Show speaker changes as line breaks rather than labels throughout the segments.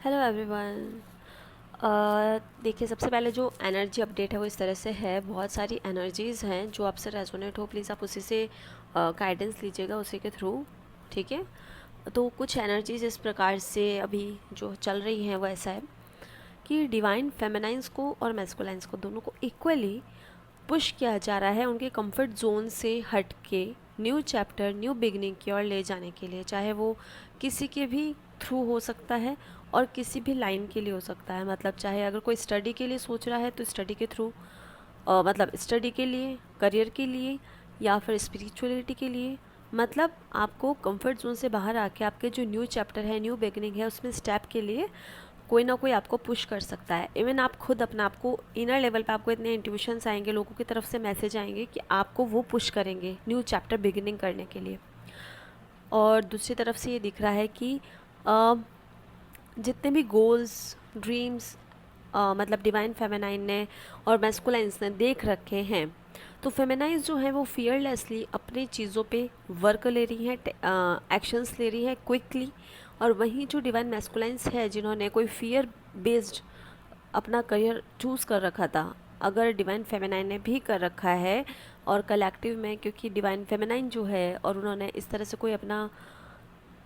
Hello everyone. देखिए, सबसे पहले जो एनर्जी अपडेट है वो इस तरह से है। बहुत सारी एनर्जीज़ हैं जो आपसे रेजोनेट हो, प्लीज़ आप उसी से गाइडेंस लीजिएगा, उसी के थ्रू। ठीक है। तो कुछ एनर्जीज इस प्रकार से अभी जो चल रही हैं वो ऐसा है कि डिवाइन फेमिनाइंस को और मैस्कुलाइंस को, दोनों को इक्वली पुश किया जा रहा है उनके कंफर्ट जोन से हट के न्यू चैप्टर, न्यू बिगनिंग की ओर ले जाने के लिए। चाहे वो किसी के भी थ्रू हो सकता है और किसी भी लाइन के लिए हो सकता है। मतलब चाहे अगर कोई स्टडी के लिए सोच रहा है तो स्टडी के थ्रू, मतलब स्टडी के लिए, करियर के लिए, या फिर स्पिरिचुअलिटी के लिए। मतलब आपको कंफर्ट जोन से बाहर आके आपके जो न्यू चैप्टर है, न्यू बिगनिंग है, उसमें स्टेप के लिए कोई ना कोई आपको पुश कर सकता है। इवन आप खुद अपना, आपको इनर लेवल पे आपको इतने इंट्यूशंस आएंगे, लोगों की तरफ से मैसेज आएंगे कि आपको वो पुश करेंगे न्यू चैप्टर बिगिनिंग करने के लिए। और दूसरी तरफ से ये दिख रहा है कि जितने भी गोल्स, ड्रीम्स, मतलब डिवाइन फेमिनाइन ने और मैस्कुलाइंस ने देख रखे हैं, तो फेमिनाइज जो है वो फियरलेसली अपनी चीज़ों पे वर्क ले रही हैं, एक्शंस ले रही है क्विकली। और वहीं जो डिवाइन मैस्कुलाइंस है, जिन्होंने कोई फियर बेस्ड अपना करियर चूज़ कर रखा था, अगर डिवाइन फेमिनाइन ने भी कर रखा है और कलेक्टिव में, क्योंकि डिवाइन फेमिनाइन जो है और उन्होंने इस तरह से कोई अपना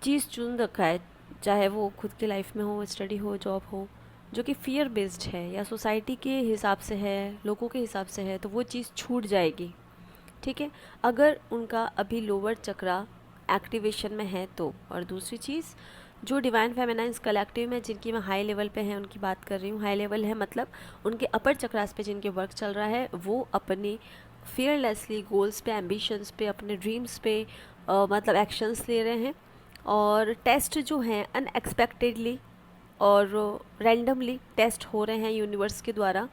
चीज़ चुन रखा है, चाहे वो खुद की लाइफ में हो, स्टडी हो, जॉब हो, जो कि फियर बेस्ड है या सोसाइटी के हिसाब से है, लोगों के हिसाब से है, तो वो चीज़ छूट जाएगी। ठीक है, अगर उनका अभी लोअर चक्रा एक्टिवेशन में है तो। और दूसरी चीज़, जो डिवाइन फेमिनाइंस कलेक्टिव में जिनकी मैं हाई लेवल पे हैं उनकी बात कर रही हूँ। हाई लेवल है मतलब उनके अपर चक्रास पे जिनके वर्क चल रहा है, वो अपनी फियरलेसली गोल्स पे, एम्बिशंस पे, अपने ड्रीम्स पे मतलब एक्शंस ले रहे हैं। और टेस्ट जो हैं अनएक्सपेक्टेडली और रैंडमली टेस्ट हो रहे हैं यूनिवर्स के द्वारा,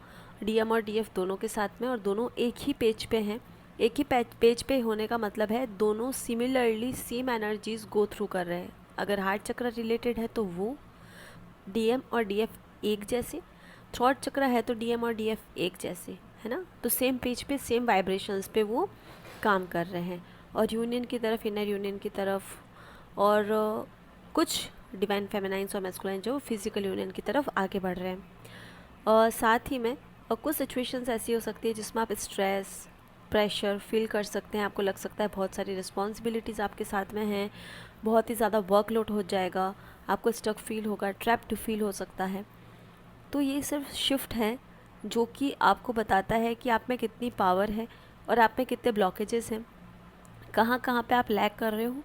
डीएम और डीएफ दोनों के साथ में, और दोनों एक ही पेज पे हैं। एक ही पेज पे होने का मतलब है दोनों similarly same energies go through कर रहे हैं। अगर हार्ट चक्र रिलेटेड है तो वो डीएम और डीएफ एक जैसे, थ्रॉट चक्र है तो डीएम और डीएफ एक जैसे, है ना। तो सेम पेज पे, सेम वाइब्रेशंस पे वो काम कर रहे हैं, और यूनियन की तरफ, इनर यूनियन की तरफ। और कुछ डिवाइन फेमिनाइंस और मैस्कुलाइन जो फिजिकल यूनियन की तरफ आगे बढ़ रहे हैं। और साथ ही में कुछ सिचुएशंस ऐसी हो सकती है जिसमें आप स्ट्रेस, प्रेशर फील कर सकते हैं। आपको लग सकता है बहुत सारी रिस्पॉन्सिबिलिटीज़ आपके साथ में हैं, बहुत ही ज़्यादा वर्कलोड हो जाएगा, आपको स्टक फील होगा, ट्रैप्ड फील हो सकता है। तो ये सिर्फ शिफ्ट है जो कि आपको बताता है कि आप में कितनी पावर है और आप में कितने ब्लॉकेजेस हैं, कहाँ कहाँ पे आप लैग कर रहे हो।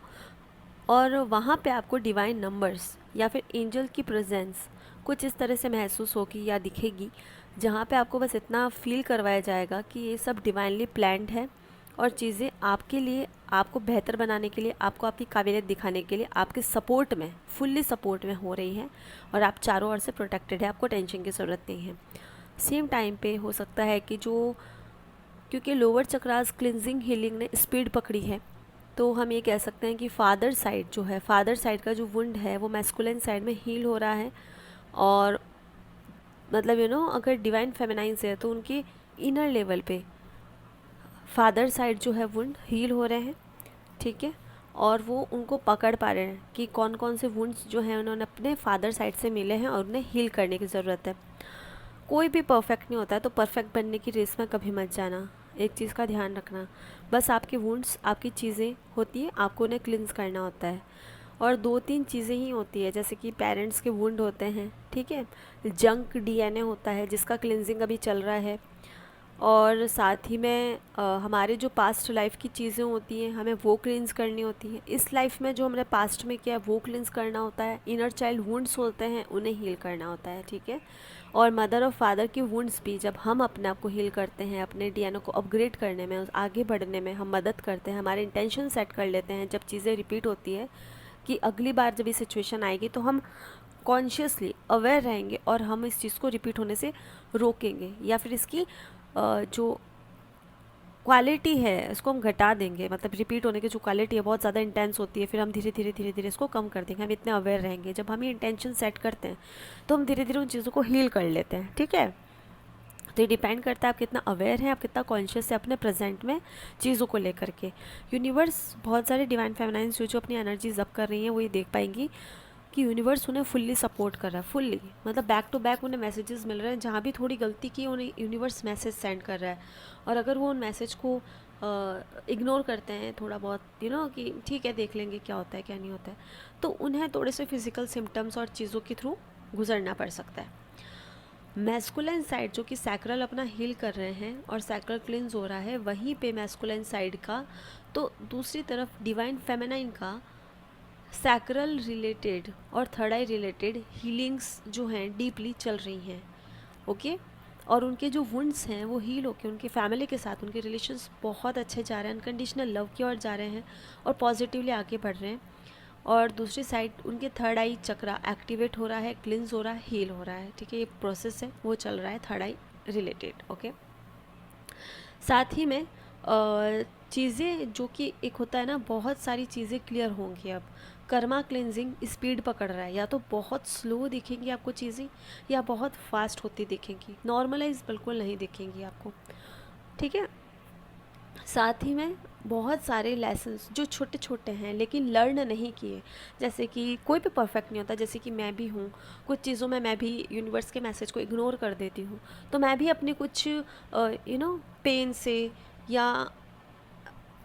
और वहाँ पे आपको डिवाइन नंबर्स या फिर एंजल की प्रेजेंस कुछ इस तरह से महसूस होगी या दिखेगी, जहाँ पे आपको बस इतना फील करवाया जाएगा कि ये सब डिवाइनली प्लान्ड है और चीज़ें आपके लिए, आपको बेहतर बनाने के लिए, आपको आपकी काबिलियत दिखाने के लिए, आपके सपोर्ट में, फुल्ली सपोर्ट में हो रही है, और आप चारों ओर से प्रोटेक्टेड है, आपको टेंशन की ज़रूरत नहीं है। सेम टाइम पे हो सकता है कि जो, क्योंकि लोअर चक्रास क्लिनजिंग हीलिंग ने स्पीड पकड़ी है, तो हम ये कह सकते हैं कि फादर साइड जो है, फादर साइड का जो वुंड है वो मैस्कुलिन साइड में हील हो रहा है। और मतलब अगर डिवाइन फेमिनाइन से है तो उनके इनर लेवल पे फादर साइड जो है वुंड हील हो रहे हैं। ठीक है, और वो उनको पकड़ पा रहे हैं कि कौन कौन से वुंड्स जो हैं उन्होंने अपने फादर साइड से मिले हैं और उन्हें हील करने की ज़रूरत है। कोई भी परफेक्ट नहीं होता है, तो परफेक्ट बनने की रेस में कभी मत जाना। एक चीज़ का ध्यान रखना, बस आपके वुंड्स, आपकी चीज़ें होती हैं, आपको उन्हें क्लिनस करना होता है। और दो तीन चीज़ें ही होती है, जैसे कि पेरेंट्स के वुंड होते हैं, ठीक है, जंक डीएनए होता है जिसका क्लिनजिंग अभी चल रहा है, और साथ ही में हमारे जो पास्ट लाइफ की चीज़ें होती हैं हमें वो क्लींस करनी होती हैं। इस लाइफ में जो हमने पास्ट में किया है वो क्लींस करना होता है। इनर चाइल्ड वुंड्स होते हैं, उन्हें हील करना होता है। ठीक है, और मदर और फादर की वुंड्स भी जब हम अपने आप को हील करते हैं, अपने डीएनए को अपग्रेड करने में, उस आगे बढ़ने में हम मदद करते हैं, हमारे इंटेंशन सेट कर लेते हैं। जब चीज़ें रिपीट होती है कि अगली बार जब ये सिचुएशन आएगी तो हम कॉन्शियसली अवेयर रहेंगे और हम इस चीज़ को रिपीट होने से रोकेंगे, या फिर इसकी जो क्वालिटी है इसको हम घटा देंगे। मतलब रिपीट होने की जो क्वालिटी है बहुत ज़्यादा इंटेंस होती है, फिर हम धीरे धीरे धीरे धीरे इसको कम कर देंगे। हम इतने अवेयर रहेंगे, जब हम ये इंटेंशन सेट करते हैं तो हम धीरे धीरे उन चीज़ों को हील कर लेते हैं। ठीक है, तो ये डिपेंड करता है आप कितना अवेयर हैं, आप कितना कॉन्शियस है अपने प्रेजेंट में चीज़ों को लेकर के। यूनिवर्स बहुत सारे डिवाइन फेमिनाइंस जो अपनी एनर्जी जब कर रही हैं वो ये देख पाएंगी कि यूनिवर्स उन्हें फुल्ली सपोर्ट कर रहा है, फुल्ली, मतलब बैक टू बैक उन्हें मैसेजेस मिल रहे हैं, जहाँ भी थोड़ी गलती की उन्हें यूनिवर्स मैसेज सेंड कर रहा है। और अगर वो उन मैसेज को इग्नोर करते हैं थोड़ा बहुत, कि ठीक है देख लेंगे क्या होता है क्या नहीं होता है, तो उन्हें थोड़े से फिजिकल सिम्टम्स और चीज़ों के थ्रू गुजरना पड़ सकता है। मैस्कुलाइन साइड जो कि सैक्रल अपना हील कर रहे हैं और सैक्रल क्लिंस हो रहा है, वहीं पे मैस्कुलाइन साइड का, तो दूसरी तरफ डिवाइन फेमिनाइन का सैक्रल रिलेटेड और थर्ड आई रिलेटेड हीलिंग्स जो हैं डीपली चल रही हैं। ओके, और उनके जो वुंड्स हैं वो हील होके उनके फैमिली के साथ उनके रिलेशंस बहुत अच्छे जा रहे हैं, अनकंडीशनल लव की ओर जा रहे हैं और पॉजिटिवली आगे बढ़ रहे हैं। और दूसरी साइड उनके थर्ड आई चक्रा एक्टिवेट हो रहा है, क्लिंस हो रहा है, हील हो रहा है। ठीक है, ये प्रोसेस है वो चल रहा है थर्ड आई रिलेटेड। ओके, साथ ही में चीज़ें जो कि एक होता है ना, बहुत सारी चीज़ें क्लियर होंगी। अब कर्मा क्लिनजिंग स्पीड पकड़ रहा है, या तो बहुत स्लो दिखेंगी आपको चीज़ें या बहुत फास्ट होती दिखेंगी, नॉर्मलाइज बिल्कुल नहीं दिखेंगी आपको। ठीक है, साथ ही में बहुत सारे लेसन्स जो छोटे छोटे हैं लेकिन लर्न नहीं किए, जैसे कि कोई भी परफेक्ट नहीं होता, जैसे कि मैं भी हूँ, कुछ चीज़ों में मैं भी यूनिवर्स के मैसेज को इग्नोर कर देती हूँ, तो मैं भी अपने कुछ पेन से या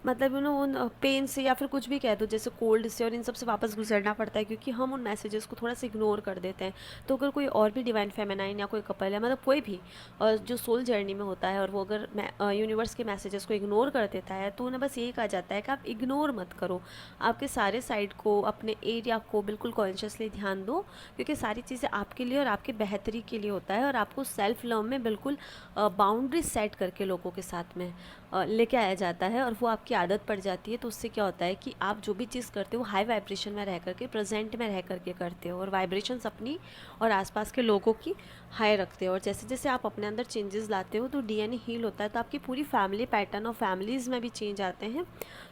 मतलब उन पेन से या फिर कुछ भी कह दो, जैसे कोल्ड से और इन सब से वापस गुजरना पड़ता है, क्योंकि हम उन मैसेजेस को थोड़ा सा इग्नोर कर देते हैं। तो अगर कोई और भी डिवाइन फेमिनाइन या कोई कपल है, मतलब कोई भी जो सोल जर्नी में होता है, और वो अगर यूनिवर्स के मैसेजेस को इग्नोर कर देता है, तो उन्हें बस यही कहा जाता है कि आप इग्नोर मत करो, आपके सारे साइड को, अपने एरिया को बिल्कुल कॉन्शियसली ध्यान दो, क्योंकि सारी चीज़ें आपके लिए और आपके बेहतरी के लिए होता है। और आपको सेल्फ लव में बिल्कुल बाउंड्री सेट करके लोगों के साथ में लेके आया जाता है, और वो आपकी आदत पड़ जाती है। तो उससे क्या होता है कि आप जो भी चीज़ करते हो हाई वाइब्रेशन में रह करके, प्रेजेंट में रह करके करते हो, और वाइब्रेशंस अपनी और आसपास के लोगों की हाई रखते हो। और जैसे जैसे आप अपने अंदर चेंजेस लाते हो तो डीएनए हील होता है, तो आपकी पूरी फैमिली पैटर्न और फैमिलीज़ में भी चेंज आते हैं,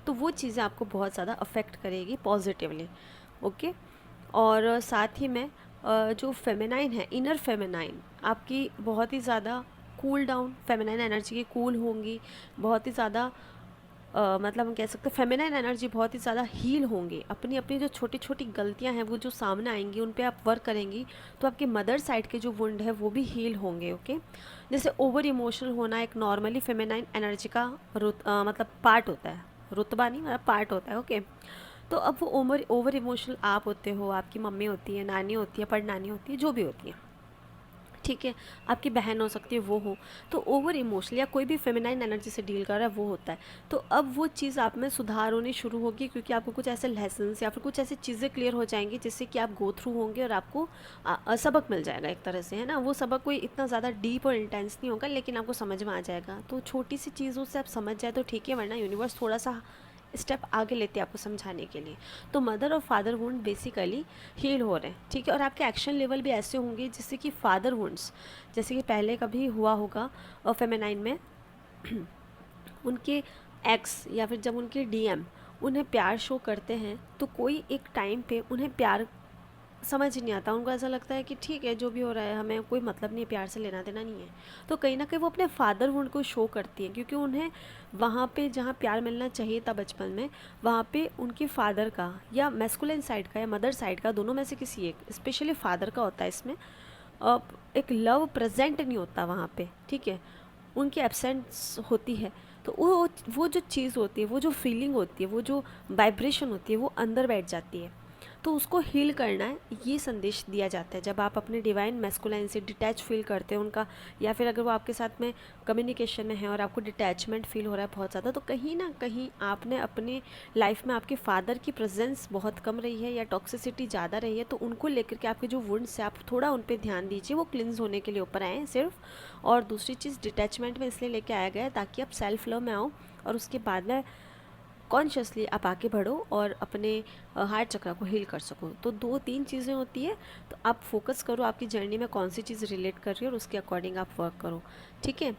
तो वो चीज़ें आपको बहुत ज़्यादा अफेक्ट करेगी पॉजिटिवली। ओके, और साथ ही में जो फेमिनाइन है, इनर फेमिनाइन आपकी बहुत ही ज़्यादा कूल डाउन, फेमिनाइन एनर्जी की कूल होंगी, बहुत ही ज़्यादा मतलब हम कह सकते हैं फेमिनाइन एनर्जी बहुत ही ज़्यादा हील होंगी। अपनी अपनी जो छोटी छोटी गलतियां हैं वो जो सामने आएंगी उन पे आप वर्क करेंगी, तो आपके मदर साइड के जो वुंड है वो भी हील होंगे। ओके, जैसे ओवर इमोशनल होना एक नॉर्मली फेमिनाइन एनर्जी का मतलब पार्ट होता है, रुतबा नहीं मतलब पार्ट होता है। ओके, तो अब वो ओवर इमोशनल आप होते हो, आपकी मम्मी होती है, नानी होती है, परनानी होती है, जो भी होती है, ठीक है, आपकी बहन हो सकती है, वो हो, तो ओवर इमोशनल या कोई भी फेमिनाइन एनर्जी से डील कर रहा है वो होता है। तो अब वो चीज़ आप में सुधार होनी शुरू होगी, क्योंकि आपको कुछ ऐसे लेसन्स या फिर कुछ ऐसी चीज़ें क्लियर हो जाएंगी जिससे कि आप गो थ्रू होंगे और आपको सबक मिल जाएगा एक तरह से, है ना। वो सबक कोई इतना ज़्यादा डीप और इंटेंस नहीं होगा, लेकिन आपको समझ में आ जाएगा। तो छोटी सी चीज़ों से आप समझ जाए तो ठीक है, वरना यूनिवर्स थोड़ा सा स्टेप आगे लेते हैं आपको समझाने के लिए। तो मदर और फादर वुंड बेसिकली हील हो रहे हैं, ठीक है। और आपके एक्शन लेवल भी ऐसे होंगे जिससे कि फादर वुंड्स, जैसे कि पहले कभी हुआ होगा फेमिनाइन में उनके एक्स या फिर जब उनके डीएम उन्हें प्यार शो करते हैं, तो कोई एक टाइम पे उन्हें प्यार समझ नहीं आता, उनको ऐसा लगता है कि ठीक है जो भी हो रहा है हमें कोई मतलब नहीं है, प्यार से लेना देना नहीं है। तो कहीं ना कहीं वो अपने फादर वुंड को शो करती हैं, क्योंकि उन्हें वहाँ पे जहाँ प्यार मिलना चाहिए था बचपन में, वहाँ पे उनके फादर का या मैस्कुलिन साइड का या मदर साइड का, दोनों में से किसी एक, स्पेशली फादर का होता है इसमें, एक लव प्रेजेंट नहीं होता वहाँ पे, ठीक है, उनकी एब्सेंस होती है। तो वो जो चीज़ होती है, वो जो फीलिंग होती है, वो जो वाइब्रेशन होती है, वो अंदर बैठ जाती है। तो उसको हील करना है, ये संदेश दिया जाता है जब आप अपने डिवाइन मैस्कुलाइन से डिटैच फील करते हैं उनका, या फिर अगर वो आपके साथ में कम्युनिकेशन में है और आपको डिटैचमेंट फील हो रहा है बहुत ज़्यादा, तो कहीं ना कहीं आपने अपने लाइफ में आपके फादर की प्रेजेंस बहुत कम रही है या टॉक्सिसिटी ज़्यादा रही है, तो उनको लेकर के आपके जो वुंड्स है आप थोड़ा उन पर ध्यान दीजिए, वो क्लिन्स होने के लिए ऊपर आए हैं सिर्फ। और दूसरी चीज़ डिटैचमेंट में इसलिए लेके आया गया है ताकि आप सेल्फ लव में आओ और उसके बाद में कॉन्शियसली आप आगे बढ़ो और अपने हार्ट चक्र को हील कर सको। तो 2-3 चीज़ें होती है, तो आप फोकस करो आपकी जर्नी में कौन सी चीज़ रिलेट कर रही है और उसके अकॉर्डिंग आप वर्क करो, ठीक है।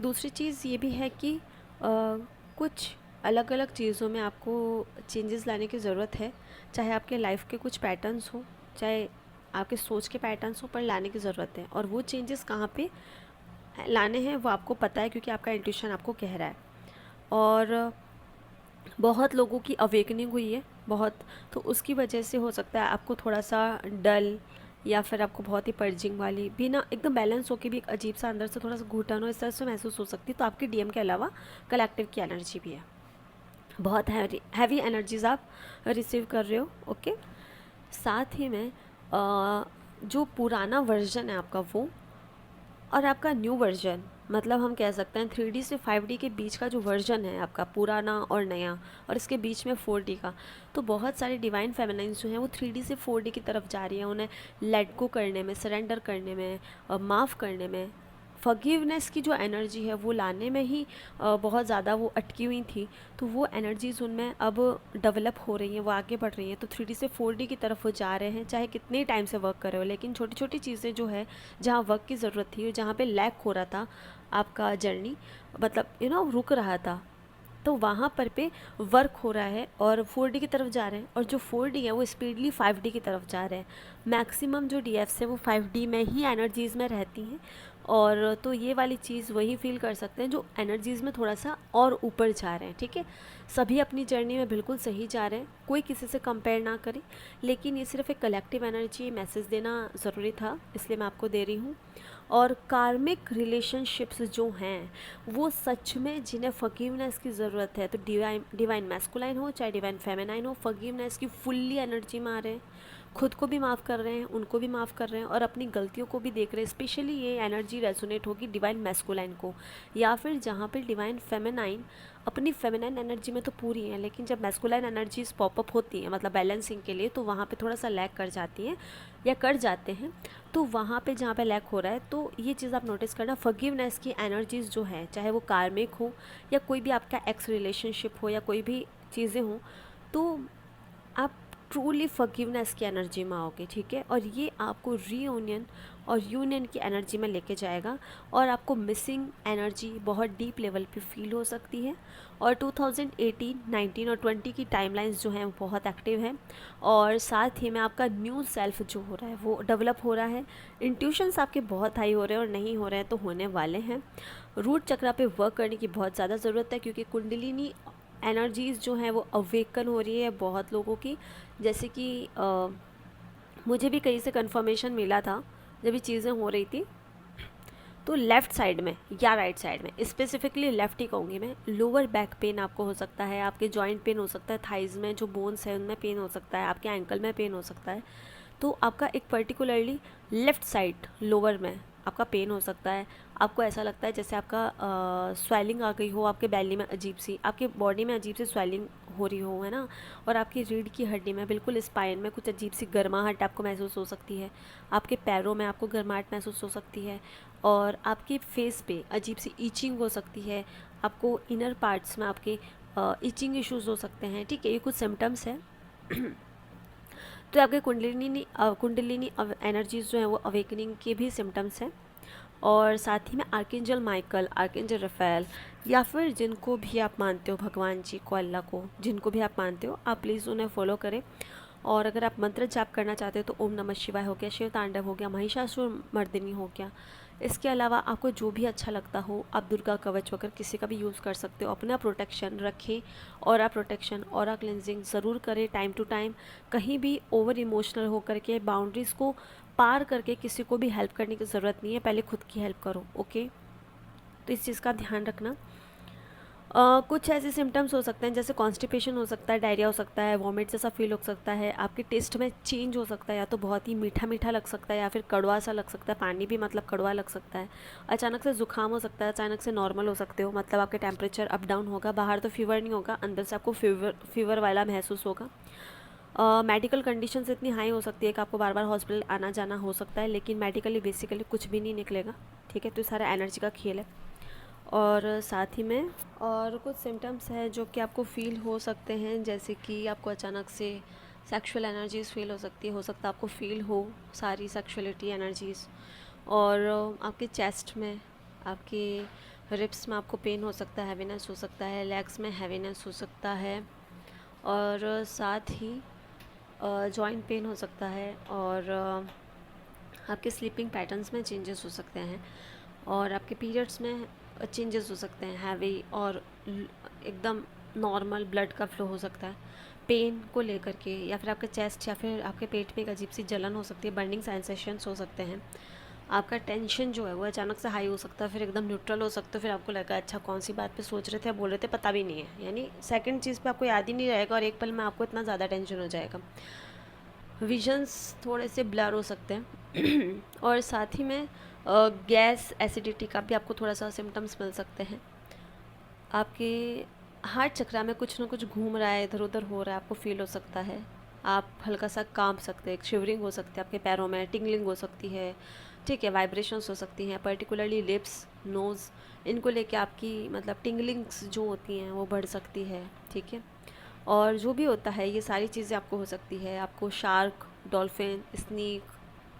दूसरी चीज़ ये भी है कि कुछ अलग अलग चीज़ों में आपको चेंजेस लाने की ज़रूरत है, चाहे आपके लाइफ के कुछ पैटर्न्स हो, चाहे आपके सोच के पैटर्न्स हो, पर लाने की ज़रूरत है। और वो चेंजेस कहाँ पे लाने हैं वो आपको पता है, क्योंकि आपका इंट्यूशन आपको कह रहा है। और बहुत लोगों की अवेकनिंग हुई है बहुत, तो उसकी वजह से हो सकता है आपको थोड़ा सा डल या फिर आपको बहुत ही पर्जिंग वाली भी ना, एकदम बैलेंस होके भी एक अजीब सा अंदर से थोड़ा सा घुटन हो, इस तरह से महसूस हो सकती है। तो आपकी डीएम के अलावा कलेक्टिव की एनर्जी भी है, बहुत हैवी एनर्जीज आप रिसीव कर रहे हो। ओके, साथ ही में जो पुराना वर्जन है आपका वो, और आपका न्यू वर्जन, मतलब हम कह सकते हैं 3D से 5D के बीच का जो वर्जन है आपका पुराना और नया, और इसके बीच में 4D का, तो बहुत सारे डिवाइन फेमिनाइंस जो हैं वो 3D से 4D की तरफ जा रही हैं, उन्हें लेट गो करने में, सरेंडर करने में, माफ़ करने में, फॉरगिवनेस की जो एनर्जी है वो लाने में ही बहुत ज़्यादा वो अटकी हुई थी। तो वो एनर्जीज़ उनमें अब डेवलप हो रही हैं, वो आगे बढ़ रही हैं। तो 3D से 4D की तरफ वो जा रहे हैं, चाहे कितने टाइम से वर्क कर रहे हो, लेकिन छोटी छोटी चीज़ें जो है जहाँ वर्क की ज़रूरत थी, जहाँ पे लैक हो रहा था आपका जर्नी, मतलब रुक रहा था, तो वहाँ पर पे वर्क हो रहा है और 4D की तरफ जा रहे हैं। और जो 4D है वो स्पीडली 5D की तरफ जा रहे हैं। मैक्सिमम जो DFs है वो 5D में ही एनर्जीज़ में रहती हैं, और तो ये वाली चीज़ वही फील कर सकते हैं जो एनर्जीज़ में थोड़ा सा और ऊपर जा रहे हैं। ठीक है, सभी अपनी जर्नी में बिल्कुल सही जा रहे हैं, कोई किसी से कंपेयर ना करे, लेकिन ये सिर्फ एक कलेक्टिव एनर्जी मैसेज देना ज़रूरी था, इसलिए मैं आपको दे रही हूँ। और कार्मिक रिलेशनशिप्स जो हैं वो सच में जिन्हें फॉरगिवनेस की ज़रूरत है, तो डिवाइन मैस्कुलाइन हो चाहे डिवाइन फेमिनाइन हो, फॉरगिवनेस की फुल्ली एनर्जी में आ रहे हैं, खुद को भी माफ़ कर रहे हैं, उनको भी माफ़ कर रहे हैं, और अपनी गलतियों को भी देख रहे हैं। स्पेशली ये एनर्जी रेजोनेट होगी डिवाइन मैस्कुलाइन को, या फिर जहाँ पे डिवाइन फेमिनाइन अपनी फेमिनाइन एनर्जी में तो पूरी है, लेकिन जब मैस्कुलाइन एनर्जीज पॉपअप होती हैं मतलब बैलेंसिंग के लिए, तो वहाँ पे थोड़ा सा लैक कर जाती हैं या कर जाते हैं। तो वहाँ पे जहाँ पे लैक हो रहा है, तो ये चीज़ आप नोटिस करना, फॉरगिवनेस की एनर्जीज़ जो है, चाहे वो कार्मिक हो या कोई भी आपका एक्स रिलेशनशिप हो या कोई भी चीज़ें हों, तो आप ट्रूली फॉरगिवनेस की एनर्जी में आओगे। ठीक है, और ये आपको रीयूनियन और यूनियन की एनर्जी में लेके जाएगा, और आपको मिसिंग एनर्जी बहुत डीप लेवल पे फील हो सकती है। और 2018, 19 और 20 की टाइमलाइंस जो हैं वो बहुत एक्टिव हैं, और साथ ही में आपका न्यू सेल्फ जो हो रहा है वो डेवलप हो रहा है। इंट्यूशंस आपके बहुत हाई हो रहे हैं, और नहीं हो रहे हैं तो होने वाले हैं। रूट चक्रा पे वर्क करने की बहुत ज़्यादा ज़रूरत है, क्योंकि कुंडलिनी एनर्जीज़ जो हैं वो अवेकन हो रही है बहुत लोगों की। जैसे कि मुझे भी कहीं से कंफर्मेशन मिला था जब ये चीज़ें हो रही थी, तो लेफ़्ट साइड में या राइट साइड में, स्पेसिफिकली लेफ़्ट ही कहूँगी मैं, लोअर बैक पेन आपको हो सकता है, आपके जॉइंट पेन हो सकता है, थाइज़ में जो बोन्स है उनमें पेन हो सकता है, आपके एंकल में पेन हो सकता है। तो आपका एक पर्टिकुलरली लेफ़्ट साइड लोअर में आपका पेन हो सकता है। आपको ऐसा लगता है जैसे आपका स्वेलिंग आ गई हो आपके बैली में, अजीब सी आपके बॉडी में अजीब सी स्वेलिंग हो रही हो, है ना। और आपकी रीढ़ की हड्डी में, बिल्कुल स्पाइन में कुछ अजीब सी गर्माहट आपको महसूस हो सकती है। आपके पैरों में आपको गर्माहट महसूस हो सकती है, और आपके फेस पे अजीब सी ईचिंग हो सकती है। आपको इनर पार्ट्स में आपके ईचिंग इश्यूज़ हो सकते हैं। ठीक है, ये कुछ सिम्टम्स हैं। तो आपके कुंडलिनी एनर्जीज जो हैं वो अवेकनिंग के भी सिम्टम्स हैं। और साथ ही में आर्केंजल माइकल, आर्केंजल रफ़ेल, या फिर जिनको भी आप मानते हो, भगवान जी को, अल्लाह को, जिनको भी आप मानते हो, आप प्लीज़ उन्हें फॉलो करें। और अगर आप मंत्र जाप करना चाहते हो तो ओम नमः शिवाय हो गया, शिव तांडव हो गया, महिषासुर मर्दिनी हो गया। इसके अलावा आपको जो भी अच्छा लगता हो, आप दुर्गा कवच वगैरह किसी का भी यूज़ कर सकते हो। अपना प्रोटेक्शन रखें, ऑरा प्रोटेक्शन, ऑरा क्लेंजिंग ज़रूर करें टाइम टू टाइम। कहीं भी ओवर इमोशनल होकर के, बाउंड्रीज़ को पार करके किसी को भी हेल्प करने की ज़रूरत नहीं है, पहले खुद की हेल्प करो। ओके, तो इस चीज़ का ध्यान रखना। कुछ ऐसे सिम्टम्स हो सकते हैं जैसे कॉन्स्टिपेशन हो सकता है, डायरिया हो सकता है, वॉमिट जैसा फील हो सकता है, आपके टेस्ट में चेंज हो सकता है, या तो बहुत ही मीठा मीठा लग सकता है या फिर कड़वा सा लग सकता है, पानी भी मतलब कड़वा लग सकता है। अचानक से जुकाम हो सकता है, अचानक से नॉर्मल हो सकते हो, मतलब आपके टेम्परेचर अप डाउन होगा, बाहर तो फीवर नहीं होगा, अंदर से आपको फीवर वाला महसूस होगा। मेडिकल कंडीशंस इतनी हाई हो सकती है कि आपको बार बार हॉस्पिटल आना जाना हो सकता है, लेकिन मेडिकली बेसिकली कुछ भी नहीं निकलेगा। ठीक है, तो सारा एनर्जी का खेल है। और साथ ही में और कुछ सिम्टम्स हैं जो कि आपको फील हो सकते हैं, जैसे कि आपको अचानक से सेक्सुअल एनर्जीज़ फील हो सकती है सकता है आपको फील हो सारी सेक्सुअलिटी एनर्जीज़। और आपके चेस्ट में, आपके रिब्स में आपको पेन हो सकता है, हैवीनेस हो सकता है, लेग्स में हैवीनेस हो सकता है, और साथ ही जॉइंट पेन हो सकता है, और आपके स्लीपिंग पैटर्न्स में चेंजेस हो सकते हैं, और आपके पीरियड्स में चेंजेस हो सकते हैं, हैवी और एकदम नॉर्मल ब्लड का फ्लो हो सकता है। पेन को लेकर के, या फिर आपके चेस्ट या फिर आपके पेट में एक अजीब सी जलन हो सकती है, बर्निंग सेंसेशंस हो सकते हैं, आपका टेंशन जो है वो अचानक से हाई हो सकता है, फिर एकदम न्यूट्रल हो सकता है, फिर आपको लगा अच्छा कौन सी बात पे सोच रहे थे, बोल रहे थे, पता भी नहीं है, यानी सेकंड चीज़ पे आपको याद ही नहीं रहेगा और एक पल में आपको इतना ज़्यादा टेंशन हो जाएगा। विजन्स थोड़े से ब्लर हो सकते हैं और साथ ही में गैस एसिडिटी का भी आपको थोड़ा सा सिम्टम्स मिल सकते हैं। आपके हार्ट चक्रा में कुछ ना कुछ घूम रहा है, इधर उधर हो रहा है, आपको फील हो सकता है। आप हल्का सा कांप सकते हैं, शिवरिंग हो सकती है आपके पैरों में, टिंगलिंग हो सकती है, ठीक है, वाइब्रेशंस हो सकती हैं, पर्टिकुलरली लिप्स, नोज़, इनको लेके आपकी मतलब टिंगलिंग्स जो होती हैं वो बढ़ सकती है, ठीक है। और जो भी होता है ये सारी चीज़ें आपको हो सकती है। आपको शार्क, डॉल्फिन, स्नेक,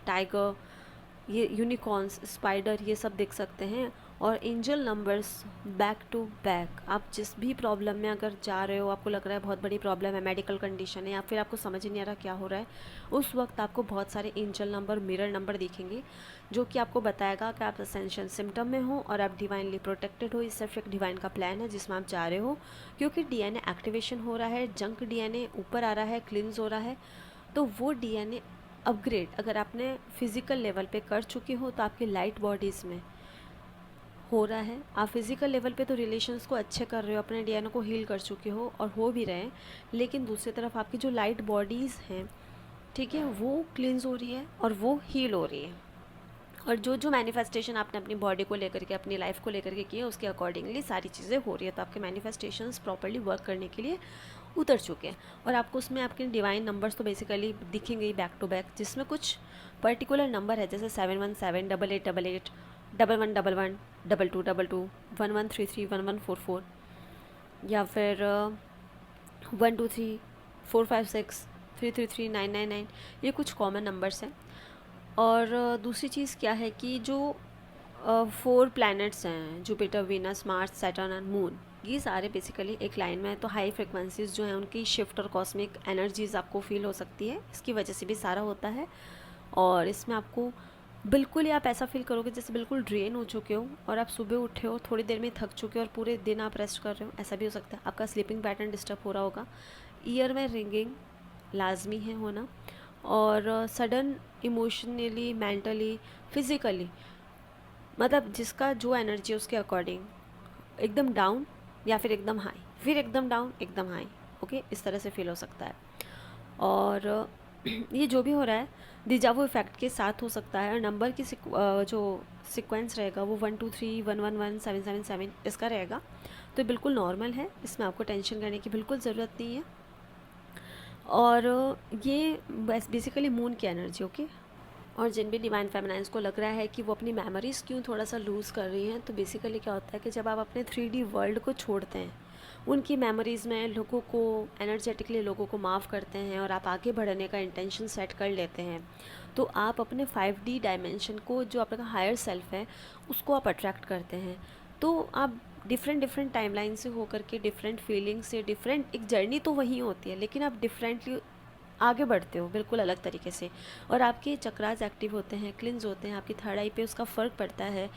टाइगर, ये यूनिकॉर्न्स, स्पाइडर, ये सब देख सकते हैं। और angel numbers back to back, आप जिस भी प्रॉब्लम में अगर जा रहे हो, आपको लग रहा है बहुत बड़ी प्रॉब्लम है, मेडिकल कंडीशन है, या फिर आपको समझ ही नहीं आ रहा क्या हो रहा है, उस वक्त आपको बहुत सारे एंजल नंबर, मिरर नंबर दिखेंगे जो कि आपको बताएगा कि आप असेंशन सिम्टम में हो और आप डिवाइनली प्रोटेक्टेड हो। ये सिर्फ एक डिवाइन का प्लान है जिसमें आप जा रहे हो, क्योंकि डीएनए एक्टिवेशन हो रहा है, जंक डीएनए ऊपर आ रहा है, क्लिनज हो रहा है। तो वो डीएनए अपग्रेड अगर आपने फिज़िकल लेवल पे कर चुके हो तो आपकी लाइट बॉडीज़ में हो रहा है। आप फिज़िकल लेवल पे तो रिलेशंस को अच्छे कर रहे हो, अपने डीएनए को हील कर चुके हो और हो भी रहे हैं, लेकिन दूसरी तरफ आपकी जो लाइट बॉडीज़ हैं, ठीक है, वो क्लींस हो रही है और वो हील हो रही है। और जो जो मैनिफेस्टेशन आपने अपनी बॉडी को लेकर के, अपनी लाइफ को लेकर के किए, उसके अकॉर्डिंगली सारी चीज़ें हो रही है। तो आपके मैनिफेस्टेशंस प्रॉपर्ली वर्क करने के लिए उतर चुके हैं और आपको उसमें आपके डिवाइन नंबर्स तो बेसिकली दिखेंगे ही बैक टू बैक, जिसमें कुछ पर्टिकुलर नंबर है जैसे 717, 8888, 1111, 2222, 1133, 1144, या फिर 123 456 333 999, ये कुछ कॉमन नंबर्स हैं। और दूसरी चीज़ क्या है कि जो 4 प्लैनेट्स हैं, Jupiter, Venus, Mars, Saturn and moon, ये सारे बेसिकली एक लाइन में है। तो हाई फ्रिक्वेंसीज जो हैं उनकी शिफ्ट और कॉस्मिक एनर्जीज आपको फील हो सकती है, इसकी वजह से भी सारा होता है। और इसमें आपको बिल्कुल ही आप ऐसा फील करोगे जैसे बिल्कुल ड्रेन हो चुके हो और आप सुबह उठे हो, थोड़ी देर में थक चुके हो और पूरे दिन आप रेस्ट कर रहे हो, ऐसा भी हो सकता है। आपका स्लीपिंग पैटर्न डिस्टर्ब हो रहा होगा, ईयर में रिंगिंग लाजमी है होना, और सडन इमोशनली, मेंटली, फिज़िकली, मतलब जिसका जो एनर्जी है उसके अकॉर्डिंग एकदम डाउन या फिर एकदम हाई, फिर एकदम डाउन, एकदम हाई, ओके, इस तरह से फील हो सकता है। और ये जो भी हो रहा है डिजावो इफेक्ट के साथ हो सकता है। और नंबर की जो सीक्वेंस रहेगा वो 123 111 777 इसका रहेगा, तो बिल्कुल नॉर्मल है, इसमें आपको टेंशन करने की बिल्कुल ज़रूरत नहीं है। और ये बस बेसिकली मून की एनर्जी, ओके। और जिन भी डिवाइन फेमिनाइंस को लग रहा है कि वो अपनी मेमोरीज़ क्यों थोड़ा सा लूज़ कर रही हैं, तो बेसिकली क्या होता है कि जब आप अपने 3D वर्ल्ड को छोड़ते हैं, उनकी मेमोरीज़ में लोगों को एनर्जेटिकली लोगों को माफ़ करते हैं और आप आगे बढ़ने का इंटेंशन सेट कर लेते हैं, तो आप अपने 5D डायमेंशन को, जो आपका हायर सेल्फ है, उसको आप अट्रैक्ट करते हैं। तो आप डिफरेंट टाइमलाइन से होकर के, डिफरेंट फीलिंग से, डिफरेंट, एक जर्नी तो वही होती है लेकिन आप डिफरेंटली आगे बढ़ते हो बिल्कुल अलग तरीके से, और आपके चक्रास एक्टिव होते हैं, क्लिंज होते हैं, आपकी थर्ड आई पे उसका फ़र्क पड़ता है।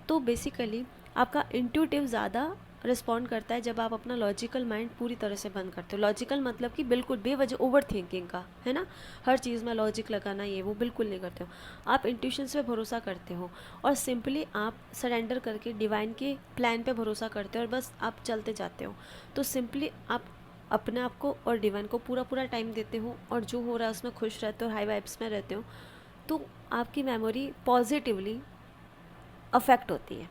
तो बेसिकली आपका इंट्यूटिव ज़्यादा रिस्पॉन्ड करता है जब आप अपना लॉजिकल माइंड पूरी तरह से बंद करते हो। लॉजिकल मतलब कि बिल्कुल बेवजह ओवर थिंकिंग का, है ना, हर चीज़ में लॉजिक लगाना, ये वो बिल्कुल नहीं करते हो। आप इंट्यूशंस पे भरोसा करते हो और सिंपली आप सरेंडर करके डिवाइन के प्लान पे भरोसा करते हो और बस आप चलते जाते हो। तो सिंपली आप अपने आप को और डिवाइन को पूरा टाइम देते हो और जो हो रहा है उसमें खुश रहते हो, हाई वाइब्स में रहते हो, तो आपकी मेमोरी पॉजिटिवली अफेक्ट होती है,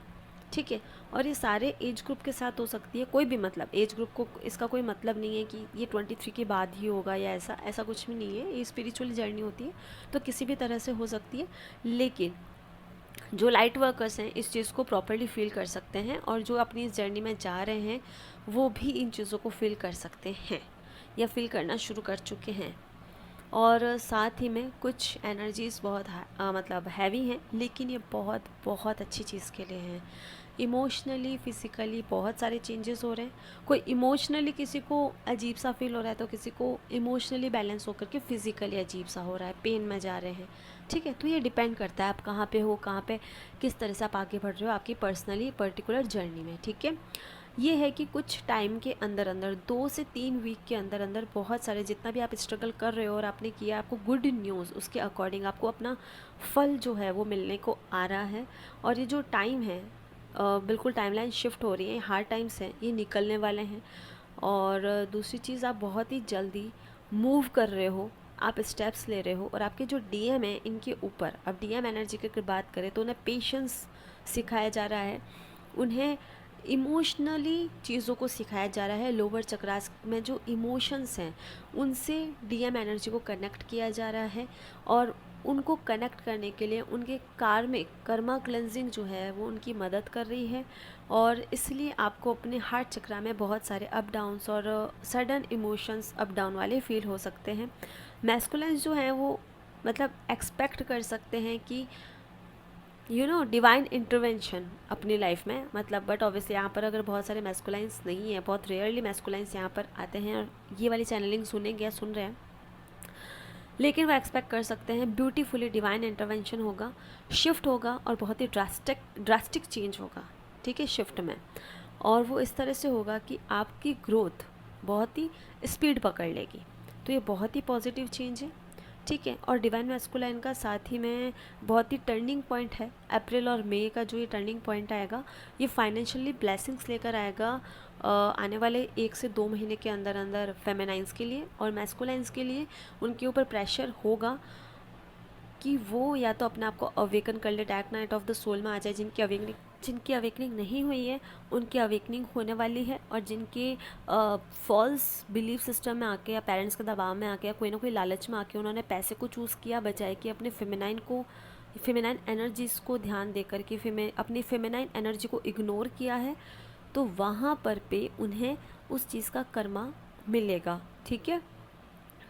ठीक है। और ये सारे एज ग्रुप के साथ हो सकती है, कोई भी, मतलब एज ग्रुप को इसका कोई मतलब नहीं है कि ये 23 के बाद ही होगा या ऐसा कुछ भी नहीं है। ये स्पिरिचुअल जर्नी होती है तो किसी भी तरह से हो सकती है, लेकिन जो लाइट वर्कर्स हैं इस चीज़ को प्रॉपर्ली फील कर सकते हैं और जो अपनी इस जर्नी में जा रहे हैं वो भी इन चीज़ों को फील कर सकते हैं या फील करना शुरू कर चुके हैं। और साथ ही में कुछ एनर्जीज़ बहुत मतलब हैवी हैं, लेकिन ये बहुत बहुत अच्छी चीज़ के लिए हैं। इमोशनली, फिज़िकली बहुत सारे चेंजेस हो रहे हैं। कोई इमोशनली किसी को अजीब सा फील हो रहा है तो किसी को इमोशनली बैलेंस होकर के फिज़िकली अजीब सा हो रहा है, पेन में जा रहे हैं, ठीक है। तो ये डिपेंड करता है आप कहाँ पे हो, कहाँ पे किस तरह से आप आगे बढ़ रहे हो आपकी पर्सनली पर्टिकुलर जर्नी में, ठीक है। ये है कि कुछ टाइम के अंदर अंदर 2 से 3 वीक के अंदर अंदर बहुत सारे जितना भी आप स्ट्रगल कर रहे हो और आपने किया, आपको गुड न्यूज़ उसके अकॉर्डिंग आपको अपना फल जो है वो मिलने को आ रहा है। और ये जो टाइम है बिल्कुल टाइमलाइन शिफ्ट हो रही है, हार्ड टाइम्स हैं ये निकलने वाले हैं। और दूसरी चीज़, आप बहुत ही जल्दी मूव कर रहे हो, आप स्टेप्स ले रहे हो। और आपके जो डीएम है इनके ऊपर, अब डीएम एनर्जी की अगर बात करें तो उन्हें पेशेंस सिखाया जा रहा है, उन्हें इमोशनली चीज़ों को सिखाया जा रहा है। लोअर चक्रास में जो इमोशंस हैं उनसे डीएम एनर्जी को कनेक्ट किया जा रहा है। और उनको कनेक्ट करने के लिए उनके कार्मिक कर्मा क्लेंजिंग जो है वो उनकी मदद कर रही है। और इसलिए आपको अपने हार्ट चक्रा में बहुत सारे अप डाउन्स और सडन इमोशंस अप डाउन वाले फील हो सकते हैं। मैस्कुलिन्स जो हैं वो मतलब एक्सपेक्ट कर सकते हैं कि डिवाइन इंटरवेंशन अपनी लाइफ में, मतलब बट ऑब्वियसली यहाँ पर अगर बहुत सारे मैस्कुलाइंस नहीं है, बहुत रेयरली मैस्कुलाइंस यहाँ पर आते हैं और ये वाली चैनलिंग सुनेंगे या सुन रहे हैं, लेकिन वो एक्सपेक्ट कर सकते हैं ब्यूटीफुली डिवाइन इंटरवेंशन होगा, शिफ्ट होगा और बहुत ही ड्रास्टिक चेंज होगा, ठीक है, शिफ्ट में। और वो इस तरह से होगा कि आपकी ग्रोथ बहुत ही स्पीड पकड़ लेगी। तो ये बहुत ही पॉजिटिव चेंज है, ठीक है। और डिवाइन मैस्कुलाइन का साथ ही में बहुत ही टर्निंग पॉइंट है। अप्रैल और मई का जो ये टर्निंग पॉइंट आएगा ये फाइनेंशियली ब्लेसिंग्स लेकर आएगा आने वाले 1 से 2 महीने के अंदर अंदर फेमिनाइंस के लिए। और मैस्कुलाइंस के लिए उनके ऊपर प्रेशर होगा कि वो या तो अपने आप को अवेकन कर ले, dark night of the soul में आ जाए। जिनकी अवेकनिंग नहीं हुई है उनकी अवेकनिंग होने वाली है। और जिनके फॉल्स बिलीफ सिस्टम में आके या पेरेंट्स के दबाव में आके या कोई ना कोई लालच में आके उन्होंने पैसे को चूज़ किया बजाय कि अपने फेमिनाइन एनर्जीज़ को ध्यान देकर के अपनी फेमिनाइन एनर्जी को इग्नोर किया है, तो वहाँ पर पे उन्हें उस चीज़ का कर्मा मिलेगा, ठीक है।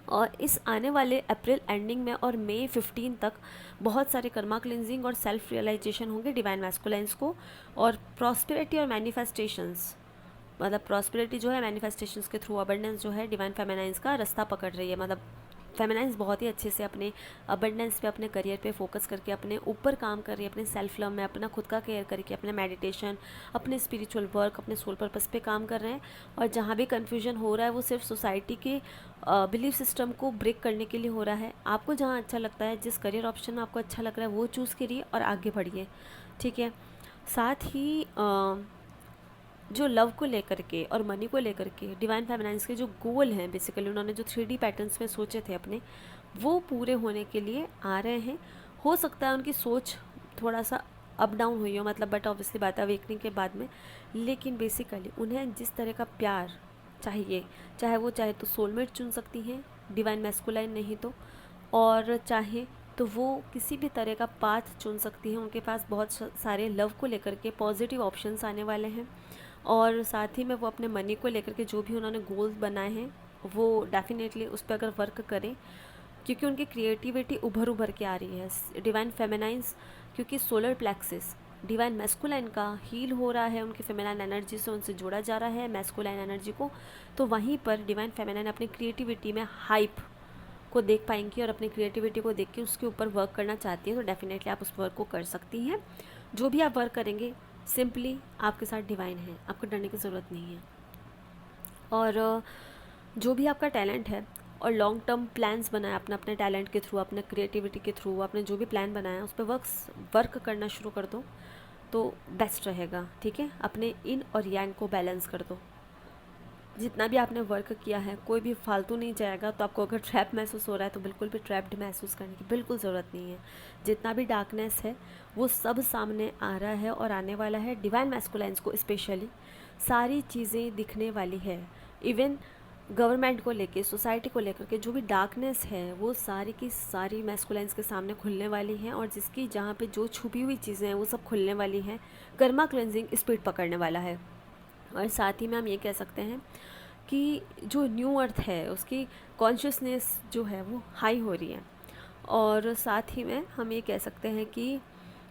और इस आने वाले अप्रैल एंडिंग में और मई 15 तक बहुत सारे कर्मा क्लिनजिंग और सेल्फ रियलाइजेशन होंगे डिवाइन मैस्कुलाइंस को। और प्रॉस्पेरिटी और मैनिफेस्टेशंस, मतलब प्रॉस्पेरिटी जो है मैनिफेस्टेशंस के थ्रू, अबंडेंस जो है डिवाइन फेमिनाइंस का रास्ता पकड़ रही है। मतलब फेमिनाइंस बहुत ही अच्छे से अपने अबंडेंस पे, अपने करियर पे फोकस करके अपने ऊपर काम कर रही है, अपने सेल्फ लव में अपना खुद का केयर करके, अपने मेडिटेशन, अपने स्पिरिचुअल वर्क, अपने सोल पर्पस पे काम कर रहे हैं। और जहाँ भी कन्फ्यूजन हो रहा है वो सिर्फ सोसाइटी के बिलीफ सिस्टम को ब्रेक करने के लिए हो रहा है। आपको जहाँ अच्छा लगता है, जिस करियर ऑप्शन में आपको अच्छा लग रहा है वो चूज़ करिए और आगे बढ़िए, ठीक है। साथ ही जो लव को लेकर के और मनी को लेकर के डिवाइन फेमिनाइंस के जो गोल हैं, बेसिकली उन्होंने जो 3D पैटर्न्स में सोचे थे अपने, वो पूरे होने के लिए आ रहे हैं। हो सकता है उनकी सोच थोड़ा सा अप डाउन हुई हो, मतलब बट ऑब्वियसली बात है अवेकनिंग के बाद में, लेकिन बेसिकली उन्हें जिस तरह का प्यार चाहिए, चाहे तो सोलमेट चुन सकती हैं डिवाइन मैस्कुलाइन नहीं तो, और चाहे तो वो किसी भी तरह का पाथ चुन सकती हैं। उनके पास बहुत सारे लव को लेकर के पॉजिटिव ऑप्शंस आने वाले हैं। और साथ ही में वो अपने मनी को लेकर के जो भी उन्होंने गोल्स बनाए हैं वो डेफिनेटली उस पर अगर वर्क करें, क्योंकि उनकी क्रिएटिविटी उभर के आ रही है। डिवाइन फेमिनाइंस क्योंकि सोलर प्लेक्सिस डिवाइन मैस्कुलाइन का हील हो रहा है, उनकी फेमिनाइन एनर्जी से उनसे जोड़ा जा रहा है मैस्कुलाइन एनर्जी को, तो वहीं पर डिवाइन फेमिनाइन अपनी क्रिएटिविटी में हाइप को देख पाएंगी और अपनी क्रिएटिविटी को देख के उसके ऊपर वर्क करना चाहती है। तो डेफिनेटली आप उस वर्क को कर सकती हैं। जो भी आप वर्क करेंगे सिंपली आपके साथ डिवाइन है, आपको डरने की ज़रूरत नहीं है। और जो भी आपका टैलेंट है और लॉन्ग टर्म प्लान्स बनाए अपने टैलेंट के थ्रू, अपने क्रिएटिविटी के थ्रू, आपने जो भी प्लान बनाया उस पर वर्क करना शुरू कर दो तो बेस्ट रहेगा, ठीक है। अपने इन और यांग को बैलेंस कर दो। जितना भी आपने वर्क किया है कोई भी फालतू नहीं जाएगा। तो आपको अगर ट्रैप महसूस हो रहा है तो बिल्कुल भी ट्रैप्ड महसूस करने की बिल्कुल ज़रूरत नहीं है। जितना भी डार्कनेस है वो सब सामने आ रहा है और आने वाला है। डिवाइन मैस्कुलाइंस को स्पेशली सारी चीज़ें दिखने वाली है। इवन गवर्नमेंट को लेके, सोसाइटी को लेकर के जो भी डार्कनेस है वो सारी की सारी मैस्कुलाइंस के सामने खुलने वाली हैं। और जिसकी जहाँ पे जो छुपी हुई चीज़ें हैं वो सब खुलने वाली हैं। कर्मा क्लेंजिंग स्पीड पकड़ने वाला है। और साथ ही में हम ये कह सकते हैं कि जो न्यू अर्थ है उसकी कॉन्शियसनेस जो है वो हाई हो रही है। और साथ ही में हम ये कह सकते हैं कि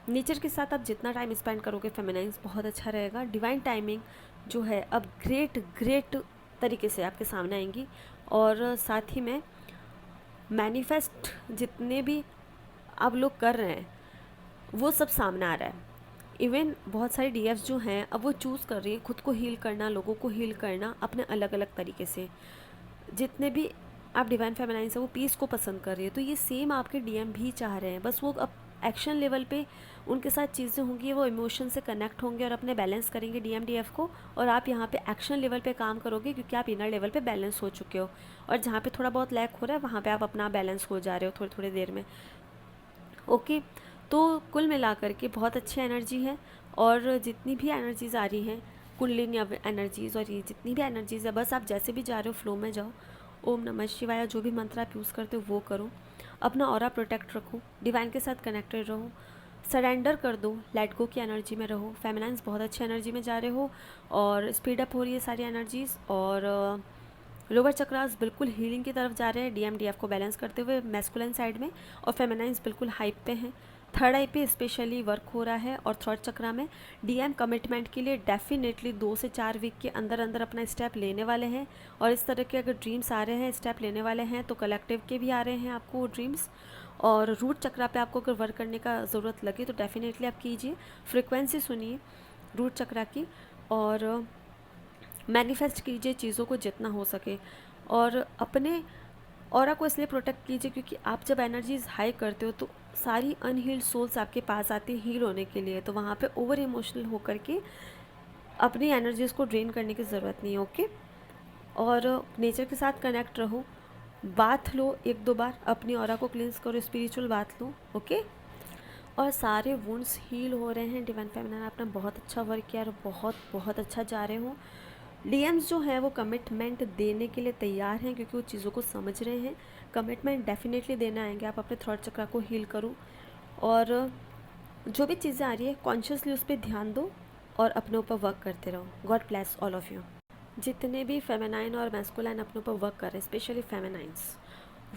नेचर के साथ आप जितना टाइम स्पेंड करोगे फेमिनाइंस बहुत अच्छा रहेगा। डिवाइन टाइमिंग जो है अब ग्रेट तरीके से आपके सामने आएंगी। और साथ ही में मैनिफेस्ट जितने भी आप लोग कर रहे हैं वो सब सामने आ रहा है। इवन बहुत सारी डीएफ्स जो हैं अब वो चूज़ कर रही हैं खुद को हील करना, लोगों को हील करना अपने अलग अलग तरीके से। जितने भी आप डिवाइन फेमिनाइन से वो पीस को पसंद कर रही है, तो ये सेम आपके डीएम भी चाह रहे हैं, बस वो अब एक्शन लेवल पे उनके साथ चीज़ें होंगी, वो इमोशन से कनेक्ट होंगे और अपने बैलेंस करेंगे डीएम डीएफ को, और आप यहाँ पे एक्शन लेवल पे काम करोगे क्योंकि आप इनर लेवल पे बैलेंस हो चुके हो, और जहाँ पे थोड़ा बहुत लैक हो रहा है वहाँ पे आप अपना बैलेंस हो जा रहे हो थोड़ी थोड़ी देर में। ओके, तो कुल मिलाकर के बहुत अच्छी एनर्जी है, और जितनी भी एनर्जीज़ आ रही हैं कुंडलिनी एनर्जीज़ और ये जितनी भी एनर्जीज़ है, बस आप जैसे भी जा रहे हो फ्लो में जाओ। ओम नमः शिवाय जो भी मंत्र आप यूज़ करते हो वो करो, अपना ऑरा प्रोटेक्ट रखो, डिवाइन के साथ कनेक्टेड रहो, सरेंडर कर दो, लेट गो की एनर्जी में रहो। फेमिनाइन्स बहुत अच्छी एनर्जी में जा रहे हो और स्पीड अप हो रही है सारी एनर्जीज़, और लोअर चक्रास बिल्कुल हीलिंग की तरफ जा रहे हैं डीएम डीएफ को बैलेंस करते हुए मैस्कुलिन साइड में, और फेमिनाइन्स बिल्कुल हाइप पे हैं। थर्ड आई पे स्पेशली वर्क हो रहा है, और थर्ड चक्रा में डीएम कमिटमेंट के लिए डेफिनेटली 2 से 4 वीक के अंदर अंदर अपना स्टेप लेने वाले हैं, और इस तरह के अगर ड्रीम्स आ रहे हैं स्टेप लेने वाले हैं तो कलेक्टिव के भी आ रहे हैं आपको वो ड्रीम्स। और रूट चक्रा पे आपको अगर वर्क करने का ज़रूरत लगे तो डेफिनेटली आप कीजिए, फ्रिक्वेंसी सुनिए रूट चक्रा की, और मैनिफेस्ट कीजिए चीज़ों को जितना हो सके, और अपने ऑरा को इसलिए प्रोटेक्ट कीजिए क्योंकि आप जब एनर्जीज हाई करते हो तो सारी अनहील्ड सोल्स आपके पास आती हैं हील होने के लिए, तो वहाँ पे ओवर इमोशनल होकर के अपनी एनर्जीज को ड्रेन करने की ज़रूरत नहीं है। ओके, और नेचर के साथ कनेक्ट रहो, बाथ लो 1-2 बार, अपनी ऑरा को क्लींस करो, स्पिरिचुअल बाथ लो। ओके, और सारे वुंड्स हील हो रहे हैं। डिवाइन फेमिनाइन आपने बहुत अच्छा वर्क किया और बहुत बहुत अच्छा जा रहे हो। डीएम्स जो है वो कमिटमेंट देने के लिए तैयार हैं क्योंकि वो चीज़ों को समझ रहे हैं, कमिटमेंट डेफिनेटली देना आएंगे। आप अपने थर्ड चक्र को हील करो, और जो भी चीज़ें आ रही है कॉन्शियसली उस पर ध्यान दो और अपने ऊपर वर्क करते रहो। God bless all of you. जितने भी फेमिनाइन और मैस्कुलाइन अपने ऊपर वर्क कर रहे हैं, स्पेशली फेमिनाइंस,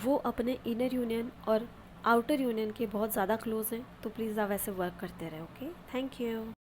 वो अपने इनर यूनियन और आउटर यूनियन के बहुत ज़्यादा क्लोज हैं, तो प्लीज़ आप वैसे वर्क करते रहे। Okay, thank you.